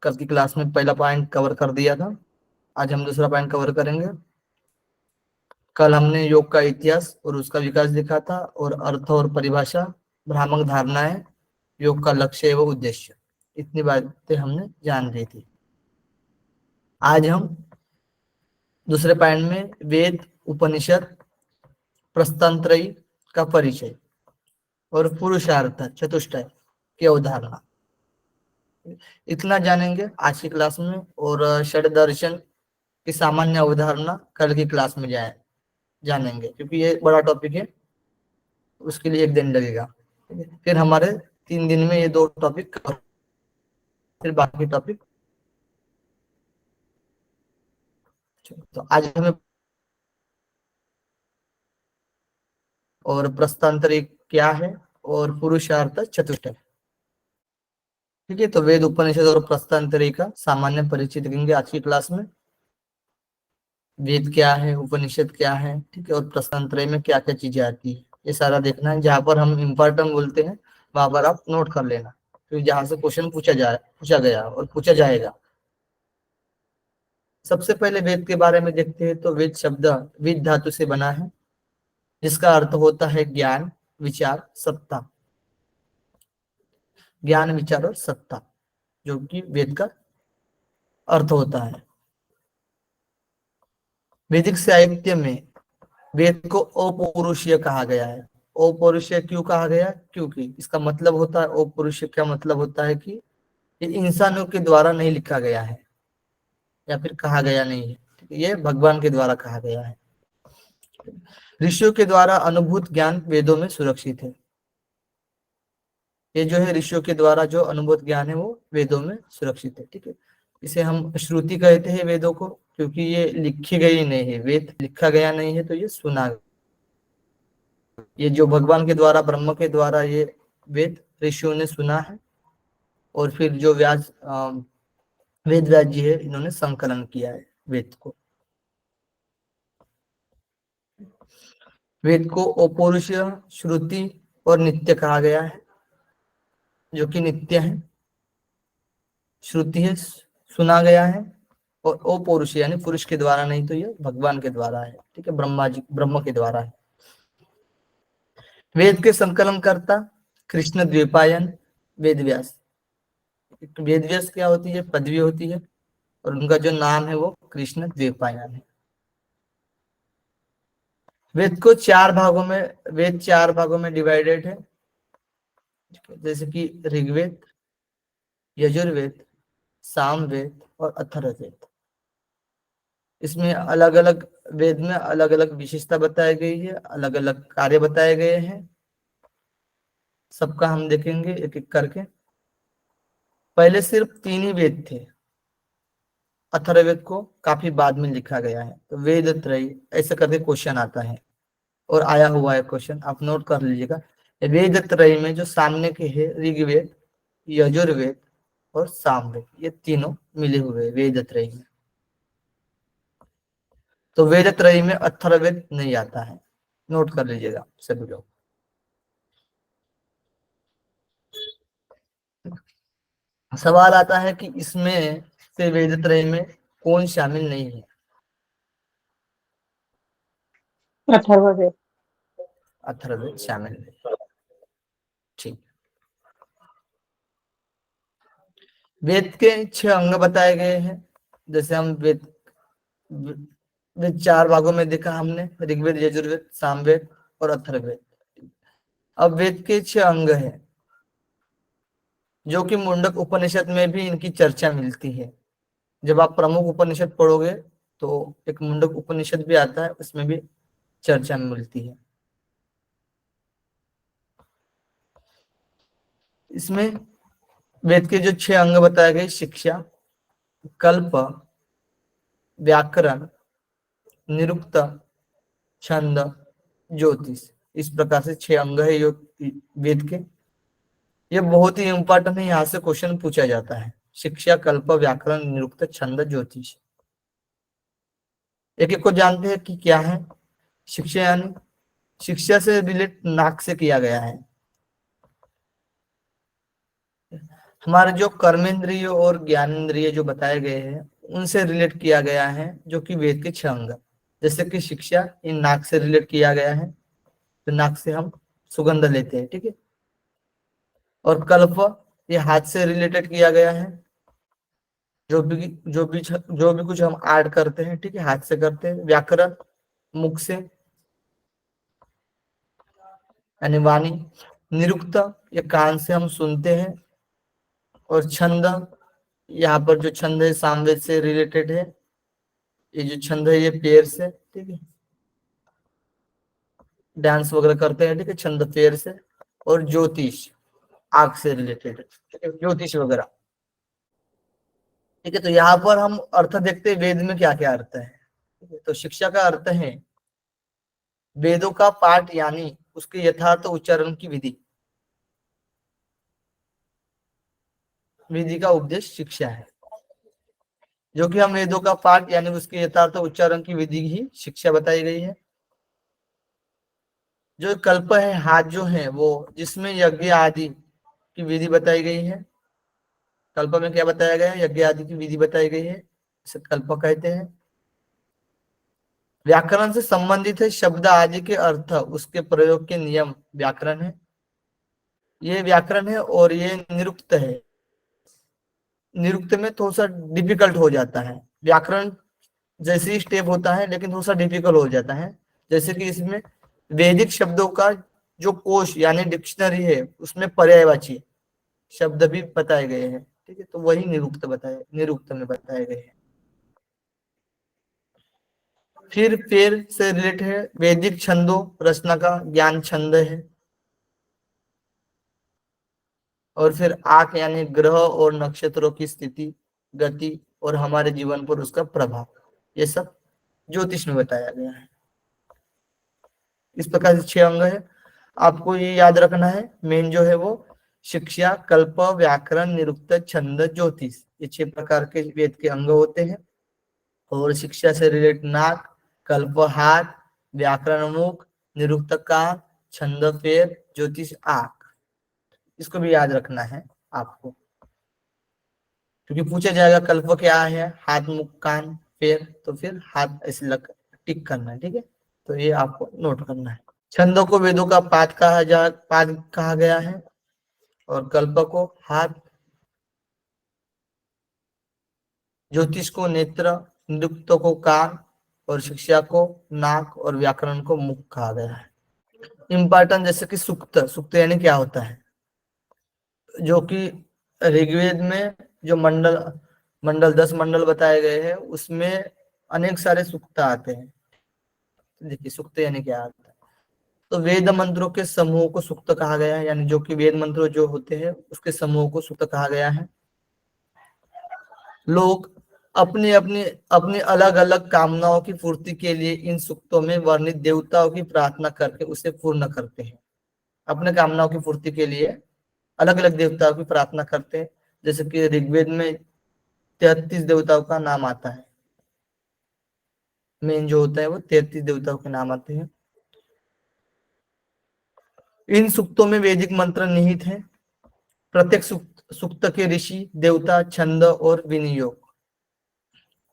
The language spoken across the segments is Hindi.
कल की क्लास में पहला पॉइंट कवर कर दिया था, आज हम दूसरा पॉइंट कवर करेंगे। कल हमने योग का इतिहास और उसका विकास देखा था, और अर्थ और परिभाषा, भ्रामक धारणाएं, योग का लक्ष्य एवं उद्देश्य, इतनी बातें हमने जान ली थी। आज हम दूसरे पॉइंट में वेद, उपनिषद, प्रस्थानत्रयी का परिचय और पुरुषार्थ चतुष्टय की अवधारणा, इतना जानेंगे आज की क्लास में। और षड दर्शन की सामान्य अवधारणा कल की क्लास में जानेंगे, क्योंकि ये बड़ा टॉपिक है, उसके लिए एक दिन लगेगा। फिर हमारे 3 दिन में ये 2 टॉपिक कवर, फिर बाकी टॉपिक। तो आज हमें और प्रस्थानत्रयी क्या है और पुरुषार्थ चतुष्टय, ठीक है। तो वेद, उपनिषद और प्रस्थानत्रयी का सामान्य परिचय देंगे आज की क्लास में। वेद क्या है, उपनिषद क्या है, ठीक है, और प्रस्थानत्रयी में क्या क्या चीजें आती है, ये सारा देखना है। जहां पर हम इम्पोर्टेंट बोलते हैं वहां पर आप नोट कर लेना, फिर जहां से क्वेश्चन पूछा गया और पूछा जाएगा। सबसे पहले वेद के बारे में देखते हैं। तो वेद शब्द विद धातु से बना है, जिसका अर्थ होता है ज्ञान, विचार, सत्ता। ज्ञान, विचार और सत्ता, जो कि वेद का अर्थ होता है। वैदिक साहित्य में वेद को अपौरुषीय कहा गया है। अपौरुषीय क्यों कहा गया? क्योंकि इसका मतलब होता है, अपौरुषीय का मतलब होता है कि ये इंसानों के द्वारा नहीं लिखा गया है या फिर कहा गया नहीं है, ये भगवान के द्वारा कहा गया है। ऋषियों के द्वारा अनुभूत ज्ञान वेदों में सुरक्षित है। ये जो है ऋषियों के द्वारा जो अनुभूत ज्ञान है वो वेदों में सुरक्षित है, ठीक है। इसे हम श्रुति कहते हैं वेदों को, क्योंकि ये लिखी गई नहीं है, वेद लिखा गया नहीं है, तो ये सुना, ये जो भगवान के द्वारा, ब्रह्म के द्वारा ये वेद ऋषियों ने सुना है, और फिर जो वेद व्यास जी है, इन्होंने संकलन किया है वेद को। वेद को अपौरुषीय, श्रुति और नित्य कहा गया है, जो कि नित्य है। श्रुति है, सुना गया है, और अपौरुषीय यानी पुरुष के द्वारा नहीं, तो ये भगवान के द्वारा है, ठीक है, ब्रह्म के द्वारा है। वेद के संकलन करता कृष्ण द्वैपायन वेद व्यास। वेद व्यास क्या होती है? पदवी होती है, और उनका जो नाम है वो कृष्ण द्वैपायन है। वेद को 4 भागों में, वेद 4 भागों में डिवाइडेड है, जैसे कि ऋग्वेद, यजुर्वेद, सामवेद और अथर्ववेद। इसमें अलग अलग वेद में अलग अलग विशेषता बताई गई है, अलग अलग कार्य बताए गए हैं, सबका हम देखेंगे एक एक करके। पहले सिर्फ 3 ही वेद थे, अथर्ववेद को काफी बाद में लिखा गया है। तो वेद त्रयी ऐसे करके क्वेश्चन आता है, और आया हुआ है क्वेश्चन, आप नोट कर लीजिएगा। वेद त्रयी में जो सामने के है ऋग्वेद, यजुर्वेद और सामवेद, ये तीनों मिले हुए हैं वेद त्रयी में। तो वेद त्रयी में अथर्ववेद नहीं आता है, नोट कर लीजिएगा सभी लोग। सवाल आता है कि इसमें से वेद त्रयी में कौन शामिल नहीं है? अथर्ववेद। अथर्ववेद शामिल नहीं, ठीक। वेद के 6 अंग बताए गए हैं। जैसे हम वेद वेद 4 भागों में देखा हमने, ऋग्वेद, यजुर्वेद, सामवेद और अथर्ववेद। अब वेद के 6 अंग हैं, जो कि मुंडक उपनिषद में भी इनकी चर्चा मिलती है। जब आप प्रमुख उपनिषद पढ़ोगे तो एक मुंडक उपनिषद भी आता है, उसमें भी चर्चा मिलती है। इसमें वेद के जो 6 अंग बताए गए, शिक्षा, कल्प, व्याकरण, निरुक्त, छंद, ज्योतिष, इस प्रकार से 6 अंग है वेद के। ये बहुत ही इंपॉर्टेंट है, यहाँ से क्वेश्चन पूछा जाता है। शिक्षा, कल्प, व्याकरण, निरुक्त, छंद, ज्योतिष। एक एक को जानते हैं कि क्या है। शिक्षा यानी, शिक्षा से रिलेट नाक से किया गया है। हमारे जो कर्मेंद्रिय और ज्ञानेंद्रिय जो बताए गए हैं उनसे रिलेट किया गया है, जो कि वेद के 6 अंग। जैसे कि शिक्षा, इन नाक से रिलेट किया गया है, तो नाक से हम सुगंध लेते हैं, ठीक है। और कल्प, ये हाथ से रिलेटेड किया गया है, जो भी कुछ हम ऐड करते हैं, ठीक है, हाथ से करते हैं। व्याकरण, मुख से यानी वाणी। निरुक्त, ये कान से हम सुनते हैं। और छंद, यहाँ पर जो छंद है सामवेद से रिलेटेड है। ये जो छंद है ये पैर से, ठीक है, डांस वगैरह करते हैं, ठीक है, छंद पैर से। और ज्योतिष, आग से रिलेटेड है, ठीक है, ज्योतिष वगैरह, ठीक है। तो यहाँ पर हम अर्थ देखते हैं वेद में क्या क्या अर्थ है, ठीक है। तो शिक्षा का अर्थ है वेदों का पाठ, यानी उसके यथार्थ उच्चारण की विधि। विधि का उपदेश शिक्षा है, जो कि हम वेदों का पाठ यानी उसके यथार्थ उच्चारण की विधि ही शिक्षा बताई गई है। जो कल्प है, हाथ जो है वो, जिसमें यज्ञ आदि की विधि बताई गई है। कल्प में क्या बताया गया है? यज्ञ आदि की विधि बताई गई है, इसे कल्प कहते हैं। व्याकरण से संबंधित है, शब्द आदि के अर्थ, उसके प्रयोग के नियम व्याकरण है। ये व्याकरण है और ये निरुक्त है। निरुक्त में थोड़ा सा डिफिकल्ट हो जाता है। व्याकरण जैसे ही स्टेप होता है लेकिन थोड़ा सा डिफिकल्ट हो जाता है। जैसे कि इसमें वैदिक शब्दों का जो कोश यानी डिक्शनरी है उसमें पर्यायवाची शब्द भी बताए गए हैं, ठीक है। तो वही निरुक्त में बताए गए हैं। फिर पेड़ से रिलेटेड है, वैदिक छंदों रचना का ज्ञान छंद है। और फिर आंख यानी ग्रह और नक्षत्रों की स्थिति, गति और हमारे जीवन पर उसका प्रभाव, ये सब ज्योतिष में बताया गया है। इस प्रकार से 6 अंग है, आपको ये याद रखना है। मेन जो है वो शिक्षा, कल्प, व्याकरण, निरुक्त, छंद, ज्योतिष, ये 6 प्रकार के वेद के अंग होते हैं। और शिक्षा से रिलेटेड नाक, कल्प हाथ, व्याकरण मुख, निरुक्त कान, छंद पैर, ज्योतिष आंख। इसको भी याद रखना है आपको, क्योंकि पूछा जाएगा कल्प क्या है, हाथ मुख कान पैर, तो फिर हाथ ऐसे लग टिक करना है, ठीक है। तो ये आपको नोट करना है। छंदों को वेदों का पाद कहा गया है, और कल्प को हाथ, ज्योतिष को नेत्र, निरुक्त को कान, और शिक्षा को नाक, और व्याकरण को मुख कहा गया है। इम्पोर्टेंट, जैसे कि सुक्त, सुक्त यानी क्या होता है, जो कि ऋग्वेद में जो मंडल मंडल 10 मंडल बताए गए हैं उसमें अनेक सारे सुक्त आते हैं। देखिए सुक्त यानी क्या आता है, तो वेद मंत्रों के समूह को सुक्त कहा गया है, यानी जो कि वेद मंत्र जो होते हैं उसके समूह को सुक्त कहा गया है। लोग अपनी अपनी अपनी अलग अलग कामनाओं की पूर्ति के लिए इन सूक्तों में वर्णित देवताओं की प्रार्थना करके उसे पूर्ण करते हैं। अपने कामनाओं की पूर्ति के लिए अलग अलग देवताओं की प्रार्थना करते हैं। जैसे कि ऋग्वेद में 33 देवताओं का नाम आता है, मेन जो होता है वो 33 देवताओं के नाम आते हैं। इन सूक्तों में वैदिक मंत्र निहित है। प्रत्येक सूक्त के ऋषि, देवता, छंद और विनियोग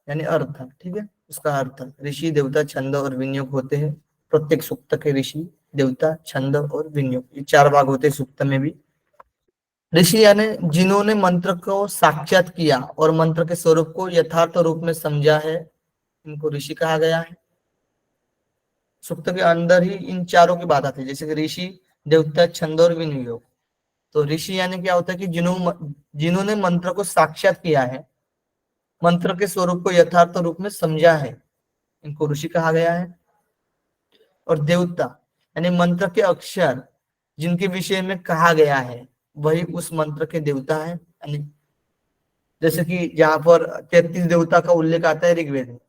यानी अर्थ, ठीक है, उसका अर्थ ऋषि, देवता, छंद और विनियोग होते हैं। प्रत्येक सूक्त के ऋषि, देवता, छंद और विनियोग, ये 4 भाग होते हैं सूक्त में भी। ऋषि यानी जिन्होंने मंत्र को साक्षात किया और मंत्र के स्वरूप को यथार्थ रूप में समझा है, इनको ऋषि कहा गया है। सूक्त के अंदर ही इन चारों की बात आती है, जैसे कि ऋषि, देवता, छंद और विनियोग। तो ऋषि यानी क्या होता है कि जिन्होंने मंत्र को साक्षात किया है, मंत्र के स्वरूप को यथार्थ रूप में समझा है, इनको ऋषि कहा गया है। और देवता यानी मंत्र के अक्षर जिनके विषय में कहा गया है वही उस मंत्र के देवता है। यानी जैसे कि जहाँ पर 33 देवता का उल्लेख आता है ऋग्वेद में,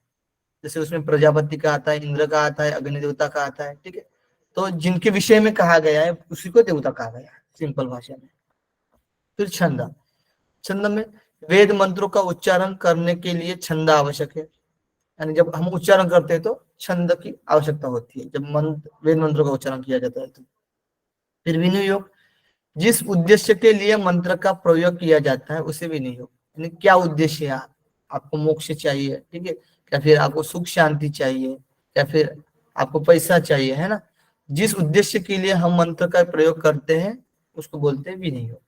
जैसे उसमें प्रजापति का आता है, इंद्र का आता है, अग्नि देवता का आता है, ठीक है। तो जिनके विषय में कहा गया है उसी को देवता कहा गया है, सिंपल भाषा में। फिर छंद, छंद में वेद मंत्रों का उच्चारण करने के लिए छंद आवश्यक है। यानी जब हम उच्चारण करते हैं तो छंद की आवश्यकता होती है, जब वेद मंत्रों का उच्चारण किया जाता है तो। फिर विनियोग, जिस उद्देश्य के लिए मंत्र का प्रयोग किया जाता है उसे भी नहीं होगा। यानी क्या उद्देश्य है, आपको मोक्ष चाहिए, ठीक है, या फिर आपको सुख शांति चाहिए, या फिर आपको पैसा चाहिए, है ना, जिस उद्देश्य के लिए हम मंत्र का प्रयोग करते हैं उसको बोलते हैं विनियोग।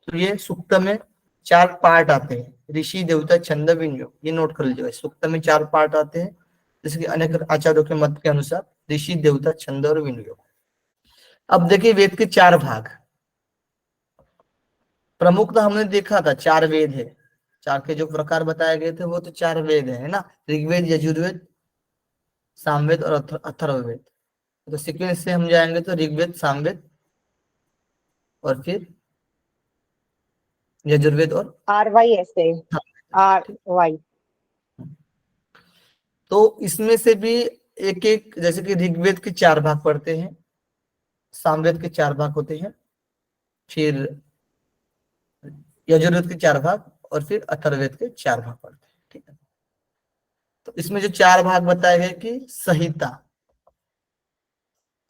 तो ये सूक्त में 4 पार्ट आते हैं, ऋषि देवता छंद विनियोग, ये नोट कर लीजिएगा। सूक्त में 4 पार्ट आते हैं, जैसे कि अनेक आचार्यों के मत के अनुसार ऋषि देवता छंद और विनियोग। अब देखिए वेद के 4 भाग, प्रमुख तो हमने देखा था 4 वेद है, 4 के जो प्रकार बताए गए थे वो तो 4 वेद है ना, ऋग्वेद, यजुर्वेद, सामवेद और अथर्ववेद। तो सीक्वेंस से हम जाएंगे तो ऋग्वेद, सामवेद और फिर यजुर्वेद और RYSA RY। तो इसमें से भी एक एक, जैसे कि ऋग्वेद के 4 भाग पढ़ते हैं, सामवेद के 4 भाग होते हैं, फिर यजुर्वेद के 4 भाग और फिर अथर्ववेद के 4 भाग पढ़ते हैं, ठीक है। तो इसमें जो 4 भाग बताए गए कि संहिता,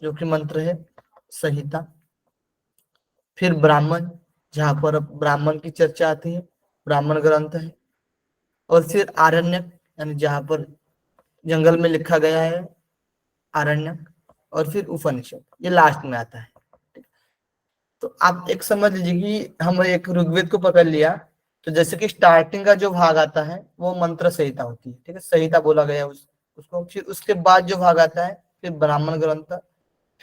जो कि मंत्र है संहिता, फिर ब्राह्मण, जहां पर ब्राह्मण की चर्चा आती है, ब्राह्मण ग्रंथ है, और फिर आरण्यक, यानी जहां पर जंगल में लिखा गया है आरण्यक, और फिर उपनिषद, ये लास्ट में आता है। तो आप एक समझ लीजिए कि हम एक ऋग्वेद को पकड़ लिया, तो जैसे कि स्टार्टिंग का जो भाग आता है वो मंत्र संहिता होती है, ठीक है, संहिता बोला गया उसको। फिर उसके बाद जो भाग आता है फिर ब्राह्मण ग्रंथ,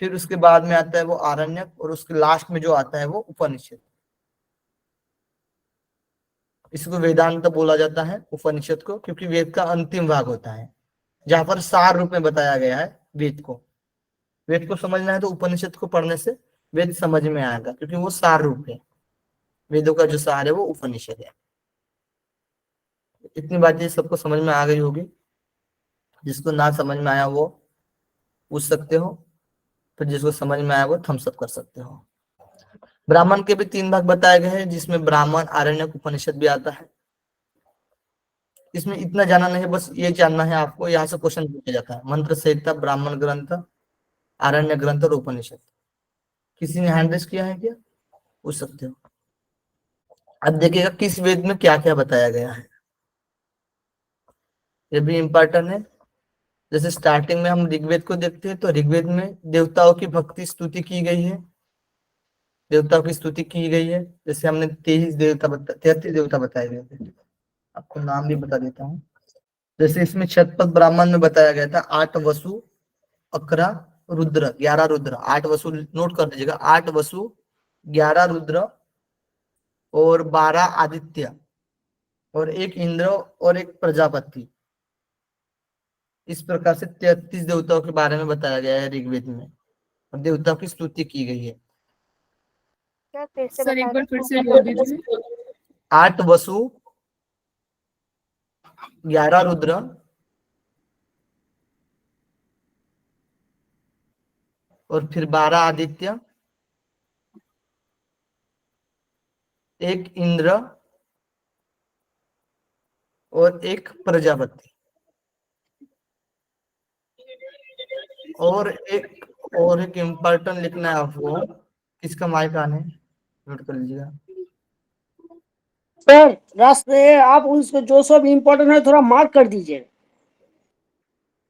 फिर उसके बाद में आता है वो आरण्यक, और उसके लास्ट में जो आता है वो उपनिषद। इसको वेदांत बोला जाता है उपनिषद को, क्योंकि वेद का अंतिम भाग होता है, जहां पर सार रूप में बताया गया है वेद को। वेद को समझना है तो उपनिषद को पढ़ने से वेद समझ में आएगा, क्योंकि वो सार रूप है, वेदों का जो सार है वो उपनिषद है। इतनी बातें सबको समझ में आ गई होगी, जिसको ना समझ में आया वो पूछ सकते हो, फिर जिसको समझ में आया वो थम्स अप कर सकते हो। ब्राह्मण के भी 3 भाग बताए गए हैं, जिसमें ब्राह्मण, आरण्यक, उपनिषद भी आता है। इसमें इतना जाना नहीं है, बस ये जानना है आपको, यहाँ से क्वेश्चन पूछा जाता है, मंत्र संहिता, ब्राह्मण ग्रंथ, आरण्य ग्रंथ और उपनिषद। किसी ने हैंड रेस किया है क्या, पूछ सकते हो। अब देखिएगा किस वेद में क्या क्या बताया गया है, ये भी इम्पोर्टेंट है। जैसे स्टार्टिंग में हम ऋग्वेद को देखते हैं, तो ऋग्वेद में देवताओं की भक्ति स्तुति की गई है, देवताओं की स्तुति की गई है। जैसे हमने 33 देवता बताए गए थे, आपको नाम भी बता देता हूँ। जैसे इसमें शतपथ ब्राह्मण में बताया गया था 8 वसु, 11 रुद्र, 11 रुद्र, 8 वसु, नोट कर दीजिएगा, 8 वसु, 11 रुद्र और 12 आदित्य और 1 इंद्र और 1 प्रजापति। इस प्रकार से 33 देवताओं के बारे में बताया गया है ऋग्वेद में, और देवताओं की स्तुति की गई है। क्या फिर से सर एक बता बार रहे? फिर से बोल दीजिए। 8 वसु, 11 रुद्र और फिर 12 आदित्य, 1 इंद्र और 1 प्रजापति, और एक इम्पोर्टेंट लिखना है आपको। किसका माइक ऑन है, नोट कर लीजिएगा। सर रास्ते आप उसको जो सब इम्पोर्टेंट है थोड़ा मार्क कर दीजिए।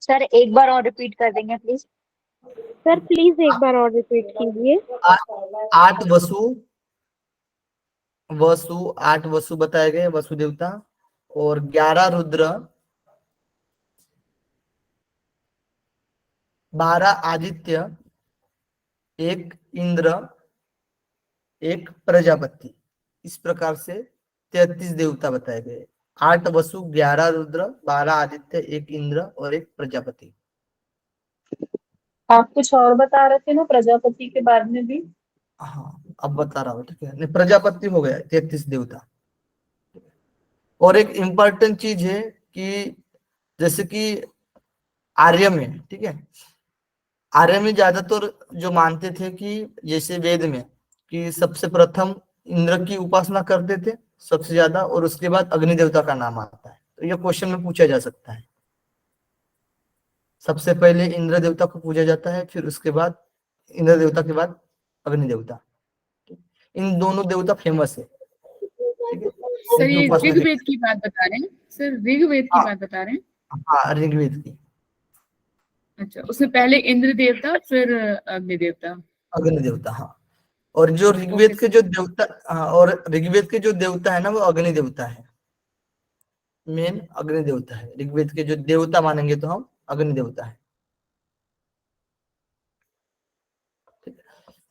सर एक बार और रिपीट कर देंगे प्लीज। सर प्लीज एक बार और रिपीट कीजिए। 8 8 वसु बताए गए, वसु देवता, और 11 रुद्र, 12 आदित्य, 1 इंद्र, 1 प्रजापति। इस प्रकार से 33 देवता बताए गए। 8 वसु, 11 रुद्र, 12 आदित्य, 1 इंद्र और 1 प्रजापति। आप कुछ और बता रहे थे ना प्रजापति के बारे में भी। हाँ अब बता रहा हूँ, ठीक है, नहीं प्रजापति हो गया 33 देवता। और एक इम्पोर्टेंट चीज है कि जैसे कि आर्य में, ठीक है, आर्य में ज्यादातर जो मानते थे कि जैसे वेद में कि सबसे प्रथम इंद्र की उपासना करते थे सबसे ज्यादा, और उसके बाद अग्नि देवता का नाम आता है। तो यह क्वेश्चन में पूछा जा सकता है, सबसे पहले इंद्र देवता को पूजा जाता है, फिर उसके बाद इंद्र देवता के बाद अग्नि देवता। इन दोनों देवता फेमस है, ठीक है। सर इनकी ये उपासना की ऋग्वेद की बात बता रहे हैं, सर ऋग्वेद की हाँ। बात बता रहे हैं। हाँ, ऋग्वेद की। अच्छा, उसमें पहले इंद्र देवता फिर अग्नि देवता। अग्नि देवता, हाँ। और जो ओके ऋग्वेद के सर। जो देवता, हाँ, और ऋग्वेद के जो देवता है ना वो अग्नि देवता है, मेन अग्नि देवता है। ऋग्वेद के जो देवता मानेंगे तो हम अग्नि देवता है।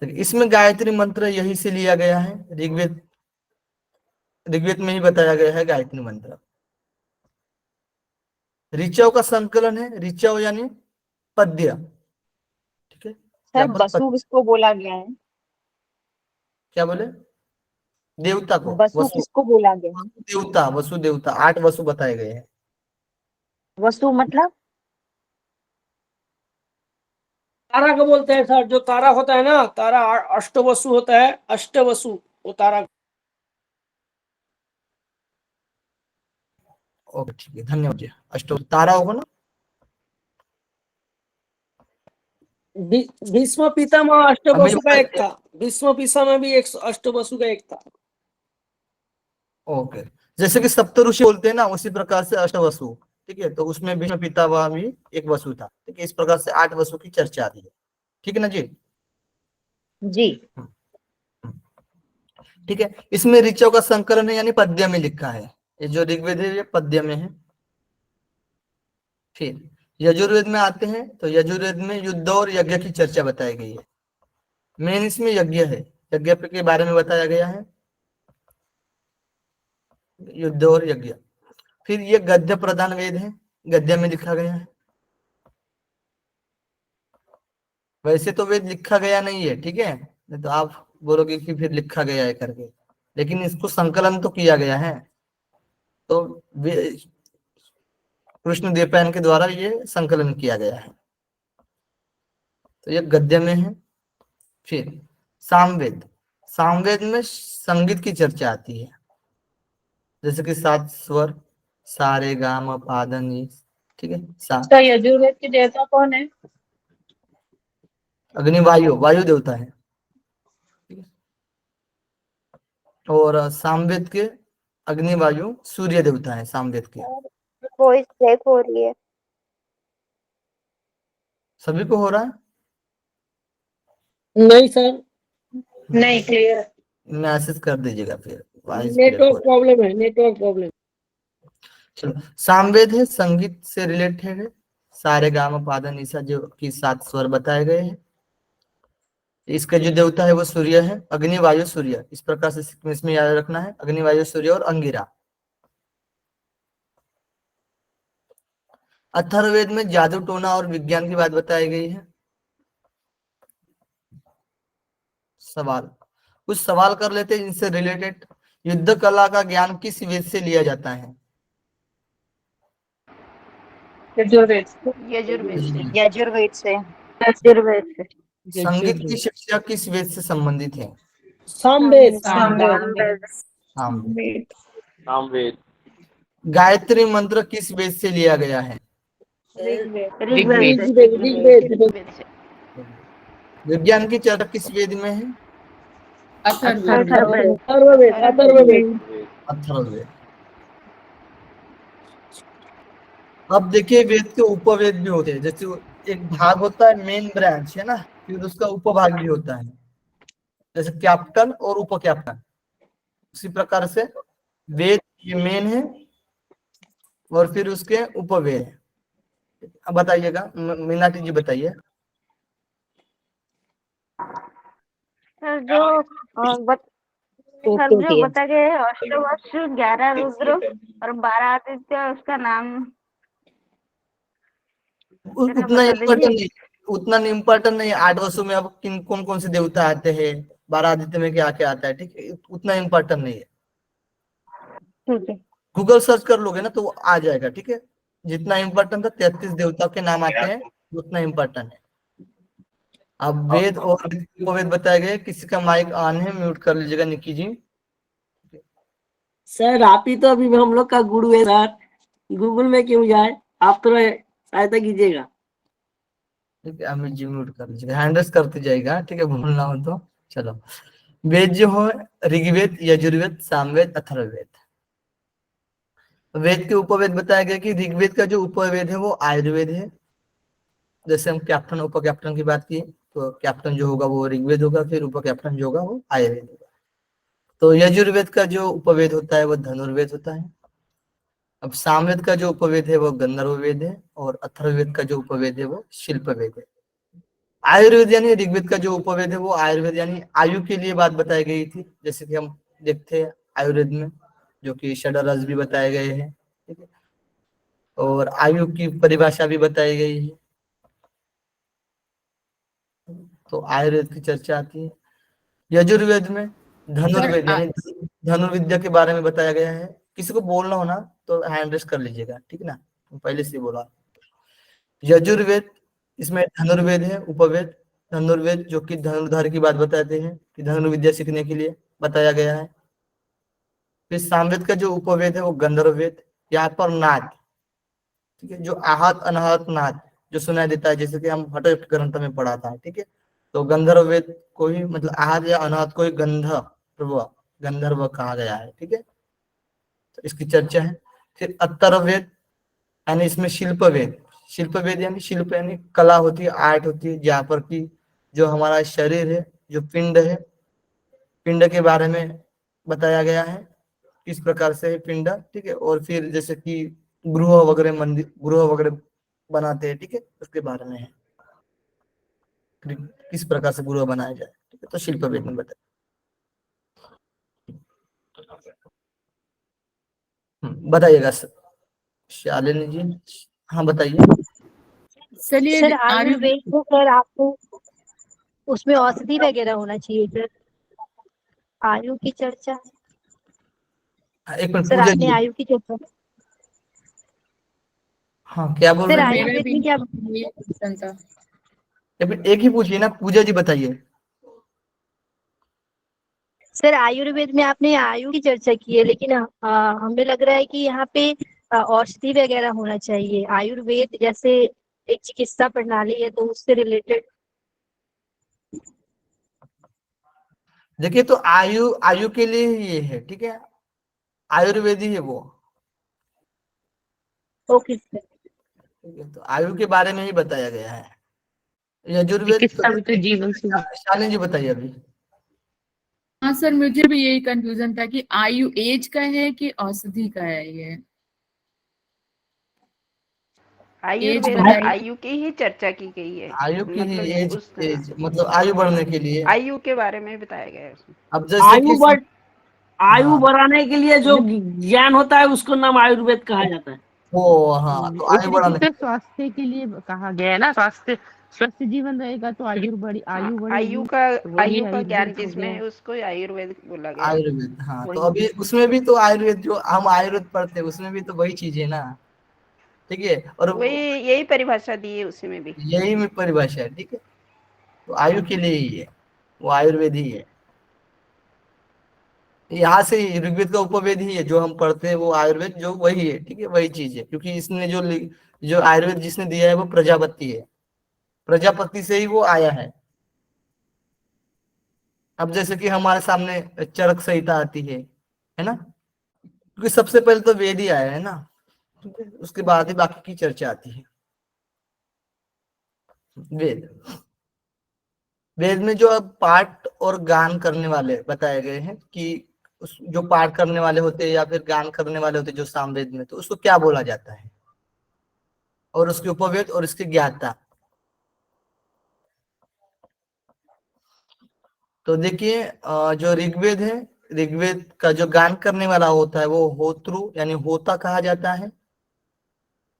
तो इसमें गायत्री मंत्र यही से लिया गया है, ऋग्वेद ऋग्वेद में ही बताया गया है गायत्री मंत्र। ऋचाओं का संकलन है, ऋचाओ यानी पद्य, ठीक है। सर यहाँ पर वसु किसको बोला गया है? क्या बोले? देवता को वसु वसु, किसको बोला गया है? देवता, वसु देवता, 8 वसु बताए गए हैं। वसु मतलब? तारा को बोलते हैं सर, जो तारा होता है ना, तारा अष्टवसु होता है, अष्टवसु वो तारा। ओके, ठीक है, धन्यवाद जी। अष्टो तारा होगा ना? भीष्म पितामह हमें अष्टवसु का एक था, भीष्म पितामह भी एक अष्टवसु का एक था। ओके, जैसे कि सप्तऋषि बोलते हैं ना, उसी प्रकार से अष्टवसु, ठीक है। तो उसमें भीष्म पितामह भी एक वसु था, ठीक है। इस प्रकार से 8 वसु की चर्चा आ रही है, ठीक है ना जी? जी। ठीक है। इसमें ऋचाओं का संकलन है यानी पद्य में लिखा है। ये जो ऋग्वेद है ये पद्य में है। फिर यजुर्वेद में आते हैं तो यजुर्वेद में युद्ध और यज्ञ की चर्चा बताई गई है। मेन इसमें यज्ञ है, यज्ञ के बारे में बताया गया है, युद्ध और यज्ञ। फिर ये गद्य प्रधान वेद है, गद्य में लिखा गया है। वैसे तो वेद लिखा गया नहीं है, ठीक है, नहीं तो आप बोलोगे कि फिर लिखा गया है करके, लेकिन इसको संकलन तो किया गया है। तो कृष्ण द्वैपायन के द्वारा ये संकलन किया गया है, तो ये गद्य में है। फिर सामवेद, सामवेद में संगीत की चर्चा आती है, जैसे कि 7 स्वर, सा रे गा म पा धा नी, ठीक है। सा सर यजुर्वेद के देवता कौन है? अग्नि, वायु, वायु देवता है, ठीक है। और सामवेद के अग्नि वायु सूर्य देवता है सामवेद के। वॉइस ब्रेक हो रही है। सभी को हो रहा है? नहीं सर, नहीं, क्लियर। मैसेज कर दीजिएगा फिर, वॉइस ब्रेक हो नेटवर्क रहा है। प्रॉब्लम है, नेटवर्क प्रॉब्लम। चलो, सामवेद है, संगीत से रिलेटेड है। सारे गामा पादा निशा जो कि 7 स्वर बताए गए हैं। इसका जो देवता है वो सूर्य है, अग्नि वायु सूर्य, इस प्रकार से सीक्वेंस में याद रखना है, अग्नि वायु सूर्य और अंगिरा। अथर्ववेद में जादू टोना और विज्ञान की बात बताई गई है। सवाल, कुछ सवाल कर लेते हैं इनसे रिलेटेड। युद्ध कला का ज्ञान किस वेद से लिया जाता है? यजुर्वेद। यजुर्वेद से। यजुर्वेद से। यजुर्वेद से। संगीत की शिक्षा किस वेद से संबंधित है? सामवेद। सामवेद। सामवेद। गायत्री मंत्र किस वेद से लिया गया है? ऋग्वेद से। ऋग्वेद। विज्ञान की चर्चा किस वेद में है? अथर्ववेद। अथर्ववेद। अथर्ववेद। अथर्ववेद। अब देखिए वेद के उपवेद भी होते हैं, जैसे एक भाग होता है मेन ब्रांच है ना, फिर उसका उपभाग भी होता है, जैसे कैप्टन और उप कैप्टन। उसी प्रकार से वेद ये मेन है और फिर उसके उपवेद है। अब बताइएगा, मीनाटी जी बताइए। सर जो बताया गया है अष्टवश, 11 रुद्र और 12 आदित्य, उसका नाम जरा उतना बता इम्पोर्टेंट दीजिए। नहीं, उतना इम्पोर्टेंट नहीं। 8 वर्षों में अब किन कौन कौन से देवता आते हैं, 12 आदित्य में क्या क्या आता है, ठीक है, उतना इम्पोर्टेंट नहीं है। ठीक है। गूगल सर्च कर लोगे ना तो वो आ जाएगा, ठीक है। जितना इम्पोर्टेंट था 33 देवताओं के नाम आते हैं, उतना इम्पोर्टेंट है। अब वेद और उपवेद बताए गए। किसी का माइक ऑन है, म्यूट कर लीजिएगा निकी जी। सर आप ही तो अभी हम लोग का गुरु है सर, गूगल में क्यों जाए, आप थोड़ा सहायता कीजिएगा। ठीक है, अमित जी म्यूट कर लीजिएगा, हैंडल्स करते जाएगा, ठीक है, भूलना हो तो। चलो, वेद जो है ऋग्वेद, यजुर्वेद, सामवेद, अथर्ववेद। वेद के उपवेद बताया गया कि ऋग्वेद का जो उपवेद है वो आयुर्वेद है। जैसे हम कैप्टन उप कैप्टन की बात की, तो कैप्टन जो होगा वो ऋग्वेद होगा, फिर उप कैप्टन जो होगा वो आयुर्वेद होगा। तो यजुर्वेद का जो उपवेद होता है वो धनुर्वेद होता है। अब सामवेद का जो उपवेद है वो गंधर्ववेद है, और अथर्ववेद का जो उपवेद है वो शिल्पवेद है। आयुर्वेद यानी ऋग्वेद का जो उपवेद है वो आयुर्वेद यानी आयु के लिए बात बताई गई थी, जैसे कि हम देखते हैं आयुर्वेद में, जो कि षडरस भी बताए गए हैं, ठीक है, और आयु की परिभाषा भी बताई गई है। तो आयुर्वेद की चर्चा आती है। यजुर्वेद में धनुर्वेद यानी धनुर्विद्या के बारे में बताया गया है। किसी को बोलना हो ना तो हैंड रेस कर लीजिएगा, ठीक है ना, पहले से बोला। यजुर्वेद, इसमें धनुर्वेद है उपवेद। धनुर्वेद जो कि धनुर्धार की बात बताते हैं कि धनुर्विद्या सीखने के लिए बताया गया है। फिर सामवेद का जो उपवेद है वो गंधर्ववेद, यहाँ पर नाद, ठीक है, जो आहत अनाहत नाद जो सुनाई देता है, जैसे कि हम हठ ग्रंथ में पढ़ा था, ठीक है। तो गंधर्ववेद को ही मतलब आहत या अनाहत को ही गंधर्व कहा गया है, ठीक है। तो इसकी चर्चा है। फिर अथर्ववेद यानी इसमें शिल्पवेद, शिल्पवेद यानी शिल्प यानी कला होती है, आर्ट होती है, जहाँ पर की जो हमारा शरीर है, जो पिंड है, पिंड के बारे में बताया गया है, किस प्रकार से है पिंड, ठीक है। और फिर जैसे कि गृह वगैरह, मंदिर गृह वगैरह बनाते हैं, ठीक है, उसके बारे में है किस प्रकार से गृह बनाया जाए, ठीक है। तो शिल्पवेद में बताया। बताइएगा शालिनी जी, हाँ बताइए। चलिए सर आयु आयुर्वेद में सर आपको उसमें औषधि वगैरह होना चाहिए सर, आयु की चर्चा। एक मिनट सर पूजा आपने जी, आयु की चर्चा, हाँ क्या बोल सर रहे हैं? मेरा आयुर्वेद भी में क्या, ये क्वेश्चन था। एक ही पूछिए ना, पूजा जी बताइए। सर आयुर्वेद में आपने आयु की चर्चा की है, लेकिन हमें लग रहा है कि यहाँ पे औषधि वगैरह होना चाहिए। आयुर्वेद जैसे एक चिकित्सा प्रणाली है, तो उससे रिलेटेड। देखिए, तो आयु आयु के लिए ही ये है, ठीक है, आयुर्वेदी है वो, ओके सर। ठीक है। तो आयु के बारे में ही बताया गया है। यजुर्वेद चिकित्सा भी तो जीवन से शालिनी जी बताइए अभी। हाँ सर, मुझे भी यही कंफ्यूजन था कि आयु एज का है कि औषधि का है ये। एज आयुर्वेद में बताइए। आयु की ही चर्चा की गई है, आयु की ही मतलब एज, उस एज मतलब आयु बढ़ने के लिए। आयु के बारे में बताया गया है उसमें। अब जैसे कि आयु हाँ, बढ़ाने के लिए जो ज्ञान होता है उसको नाम आयुर्वेद कहा जाता है। वो हाँ, तो एक आयु तरीके बढ़ाने, से स्वास्थ्य के लिए कहा गया है ना, स्वास्थ्य स्वस्थ जीवन रहेगा तो आयु हाँ, बढ़ेगी, तो वही आयु का ज्ञान आयुर्वेद हो जिसमें गया। है उसको आयुर्वेद बोला गया है। आयुर्वेद, हाँ, तो वही अभी उसमें भी तो आयुर्वेद, जो हम आयुर्वेद पढ़ते हैं उसमें भी तो वही चीज है ना, ठीक है। और वही यही परिभाषा दी है उसी में भी। यही में परिभाषा है, ठीक है। तो आयु के लिए ही है, वो आयुर्वेद ही है। यहाँ से ही ऋग्वेद का उपवेद ही है जो हम पढ़ते हैं, वो आयुर्वेद जो वही है, ठीक है, वही चीज है। क्योंकि इसने जो आयुर्वेद जिसने दिया है वो प्रजापति है, प्रजापति से ही वो आया है। अब जैसे कि हमारे सामने चरक संहिता आती है ना, क्योंकि सबसे पहले तो वेद ही आया है ना, ठीक है, उसके बाद ही बाकी की चर्चा आती है। वेद, वेद में जो अब पाठ और गान करने वाले बताए गए हैं कि जो पाठ करने वाले होते हैं या फिर गान करने वाले होते हैं जो सामवेद में, तो उसको क्या बोला जाता है, और उसके उपवेद और इसकी ज्ञाता। तो देखिए, जो ऋग्वेद है, ऋग्वेद का जो गान करने वाला होता है वो होत्रु यानी होता कहा जाता है।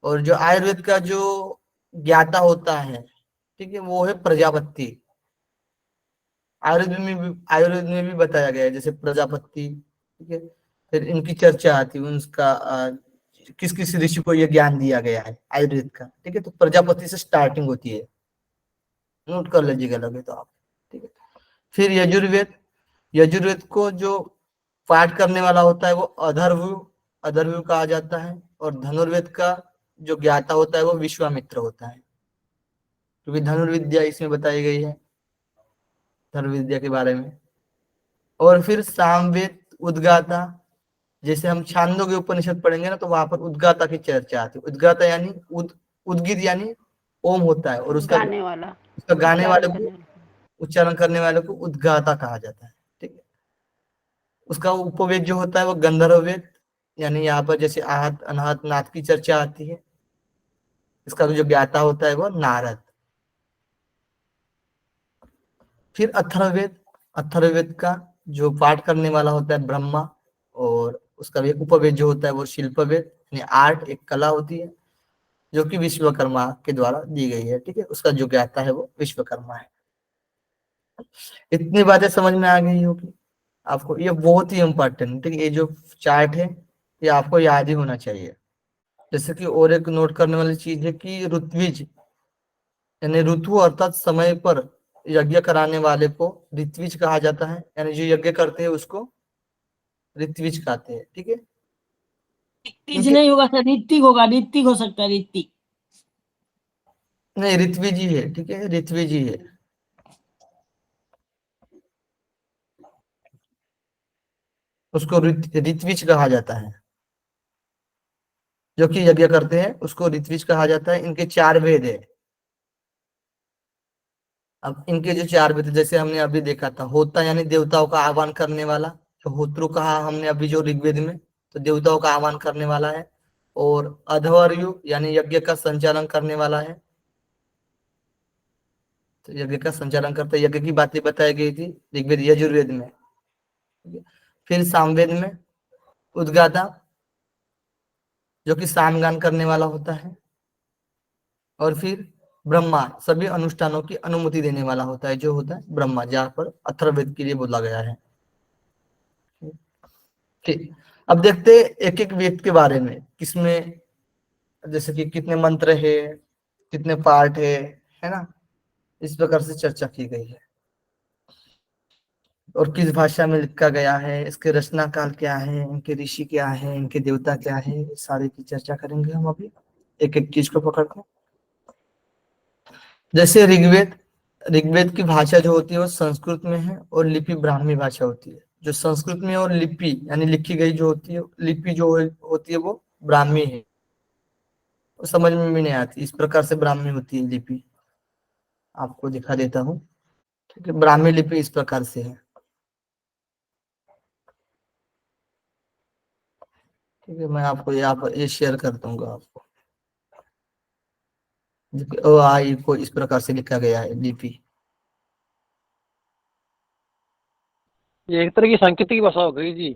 और जो आयुर्वेद का जो ज्ञाता होता है, ठीक है, वो है प्रजापति। आयुर्वेद में भी बताया गया है, जैसे प्रजापति, ठीक है। फिर इनकी चर्चा आती है, उनका किस किस ऋषि को यह ज्ञान दिया गया है आयुर्वेद का, ठीक है। तो प्रजापति से स्टार्टिंग होती है, नोट कर लीजिएगा लगे तो आप, ठीक है। फिर यजुर्वेद, यजुर्वेद को जो पाठ करने वाला होता है वो अधर्वु, अधर्वु कहा जाता है। और धनुर्वेद का जो ज्ञाता होता है वो विश्वामित्र होता है, क्योंकि धनुर्विद्या इसमें बताई गई है, धनुर्विद्या के बारे में। और फिर सामवेद उद्गाता, जैसे हम छांदोग्य उपनिषद पढ़ेंगे ना तो वहां पर उद्गाता की चर्चा आती है। उद्गाता यानी उद्गित यानी ओम होता है, और उसका गाने वाला, गाने वाले उच्चारण को, करने वाला। उच्चारण करने वाले को उद्गाता कहा जाता है। ठीक है, उसका उपवेद जो होता है वो गंधर्व वेद, यानी यहाँ पर जैसे आहत अनाहत नाथ की चर्चा आती है। इसका जो ज्ञाता होता है वो नारद। फिर अथर्ववेद, अथर्ववेद का जो पाठ करने वाला होता है ब्रह्मा, और उसका भी उपवेद जो होता है वो शिल्पवेद, यानी आर्ट, एक कला होती है जो कि विश्वकर्मा के द्वारा दी गई है। ठीक है, उसका जो ज्ञाता है वो विश्वकर्मा है। इतनी बातें समझ में आ गई होगी आपको, ये बहुत ही इम्पोर्टेंट। ठीक है, ये जो चार्ट है ये आपको याद ही होना चाहिए। जैसे कि और एक नोट करने वाली चीज है कि ऋत्विज यानी ऋतु अर्थात समय पर यज्ञ कराने वाले को ऋत्विज कहा जाता है, यानी जो यज्ञ करते हैं उसको ऋत्विज कहते हैं। ठीक है, ऋतिज नहीं होगा सर, ऋतिक होगा, ऋतिक हो सकता है, ऋतिक। नहीं ऋत्विज ही है। ठीक है, ऋत्विज ही है। उसको ऋत्विज कहा जाता है, जो कि यज्ञ करते हैं उसको ऋत्विज कहा जाता है। इनके 4 वेद है। अब इनके जो 4 वेद, जैसे हमने अभी देखा था, होता यानी देवताओं का आह्वान करने वाला, तो होत्रु कहा हमने अभी जो ऋग्वेद में, तो देवताओं का आह्वान करने वाला है। और अध्वर्यु यानी यज्ञ का संचालन करने वाला है, तो यज्ञ का संचालन करते, यज्ञ की बातें बताई गई थी ऋग्वेद यजुर्वेद में। फिर सामवेद में उद्गाता, जो कि सामगान करने वाला होता है। और फिर ब्रह्मा, सभी अनुष्ठानों की अनुमति देने वाला होता है, जो होता है ब्रह्मा, जहाँ पर अथर्ववेद के लिए बोला गया है। ठीक, अब देखते हैं एक एक वेद के बारे में, किसमें जैसे कि कितने मंत्र है, कितने पार्ट है ना, इस प्रकार से चर्चा की गई है। और किस भाषा में लिखा गया है, इसके रचना काल क्या है, इनके ऋषि क्या है, इनके देवता क्या है, सारे की चर्चा करेंगे हम अभी एक एक चीज को पकड़ कर। जैसे ऋग्वेद, ऋग्वेद की भाषा जो होती है वो संस्कृत में है, और लिपि ब्राह्मी भाषा होती है। जो संस्कृत में, और लिपि यानी लिखी गई जो होती है, लिपि जो होती है वो ब्राह्मी है। वो समझ में भी नहीं आती, इस प्रकार से ब्राह्मी होती है लिपि। आपको दिखा देता हूँ। ठीक है, ब्राह्मी लिपि इस प्रकार से है। ठीक है, मैं आपको यहाँ पर ये शेयर कर दूंगा आपको। अ आ इ को इस प्रकार से लिखा गया है लिपि। ये एक तरह की सांकेतिक भाषा हो गई जी।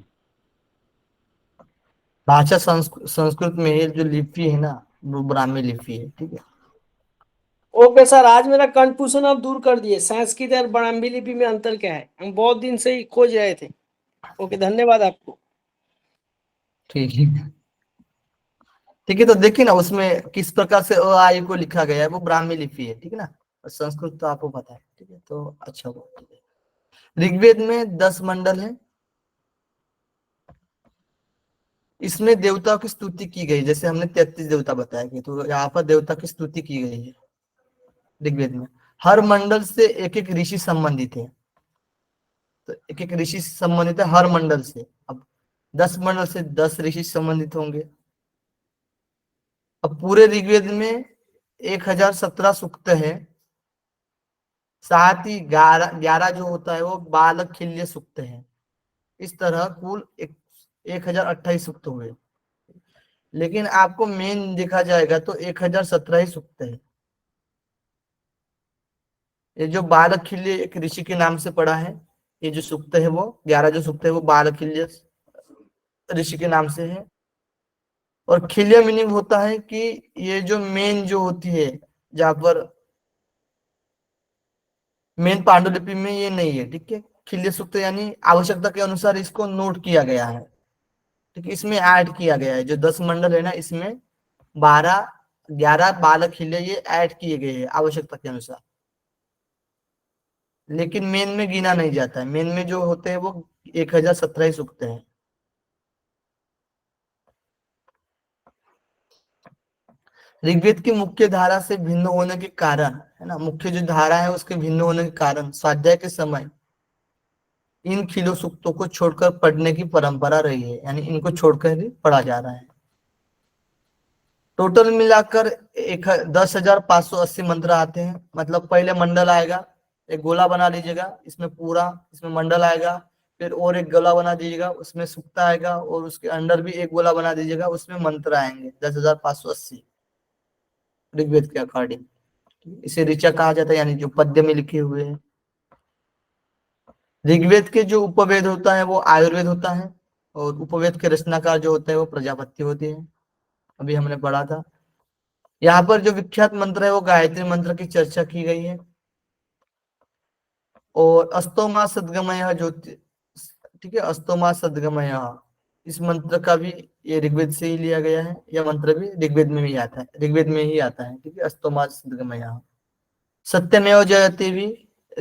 भाषा संस्कृत में है, जो लिपि है ना वो ब्राह्मी लिपि है। ठीक है, ओके सर, आज मेरा कंफ्यूजन आप दूर कर दिए, संस्कृत और ब्राह्मी लिपि में अंतर क्या है, हम बहुत दिन से ही खोज रहे थे। ओके, धन्यवाद आपको। ठीक है। ठीक है, तो देखिए ना उसमें किस प्रकार से अ आ इ को लिखा गया है, वो ब्राह्मी लिपि है। ठीक है ना, और संस्कृत तो आपको पता है। ठीक है, तो अच्छा हुआ। ठीक है, ऋग्वेद में 10 मंडल है। इसमें देवताओं की स्तुति की गई, जैसे हमने 33 देवता बताया कि, तो यहाँ पर देवता की स्तुति की गई है ऋग्वेद में। हर मंडल से एक एक ऋषि संबंधित है, तो एक एक ऋषि संबंधित है हर मंडल से। अब 10 मंडल से 10 ऋषि संबंधित होंगे। अब पूरे ऋग्वेद में 1017 सूक्त है, साथ ही 11 जो होता है वो बालक खिल्य सूक्त है। इस तरह कुल 1028 सूक्त हुए। लेकिन आपको मेन देखा जाएगा तो 1017 ही सूक्त है। ये जो बालखिल्य एक ऋषि के नाम से पड़ा है, ये जो सूक्त है वो 11 जो सूक्त है वो बालखिल्य ऋषि के नाम से है। और खिल्य मीनिंग होता है कि ये जो मेन जो होती है, जहां पर मेन पांडुलिपि में ये नहीं है। ठीक है, खिल्य सूक्त यानी आवश्यकता के अनुसार इसको नोट किया गया है। ठीक है, इसमें ऐड किया गया है, जो 10 मंडल है ना, इसमें 11 बालक खिल्य ये ऐड किए गए हैं आवश्यकता के अनुसार। लेकिन मेन में गिना नहीं जाता है, मेन में जो होते हैं वो 1017 ही सूक्त है। ऋग्वेद की मुख्य धारा से भिन्न होने के कारण, है ना, मुख्य जो धारा है उसके भिन्न होने के कारण स्वाध्याय के समय इन खिलो सूक्तों को छोड़कर पढ़ने की परंपरा रही है, यानी इनको छोड़कर ही पढ़ा जा रहा है। टोटल मिलाकर 10,580 मंत्र आते हैं। मतलब पहले मंडल आएगा, एक गोला बना लीजिएगा, इसमें मंडल आएगा, फिर और एक गोला बना दीजिएगा, उसमें सूक्त आएगा, और उसके अंदर भी एक गोला बना दीजिएगा, उसमें मंत्र आएंगे 10,580 ऋग्वेद के अकॉर्डिंग। इसे ऋचा कहा जाता है, यानी जो पद्य में लिखे हुए हैं। ऋग्वेद के जो उपवेद होता है वो आयुर्वेद होता है, और उपवेद के रचनाकार जो होते हैं वो प्रजापति होते हैं, अभी हमने पढ़ा था। यहाँ पर जो विख्यात मंत्र है वो गायत्री मंत्र की चर्चा की गई है, और अस्तोमा सद्गमय जो, ठीक है, अस्तोमा सद्गमय, इस मंत्र का भी ये ऋग्वेद से ही लिया गया है। यह मंत्र भी ऋग्वेद में ही आता है, ठीक है, अस्तोमा सद्गमय। सत्यमेव जयते भी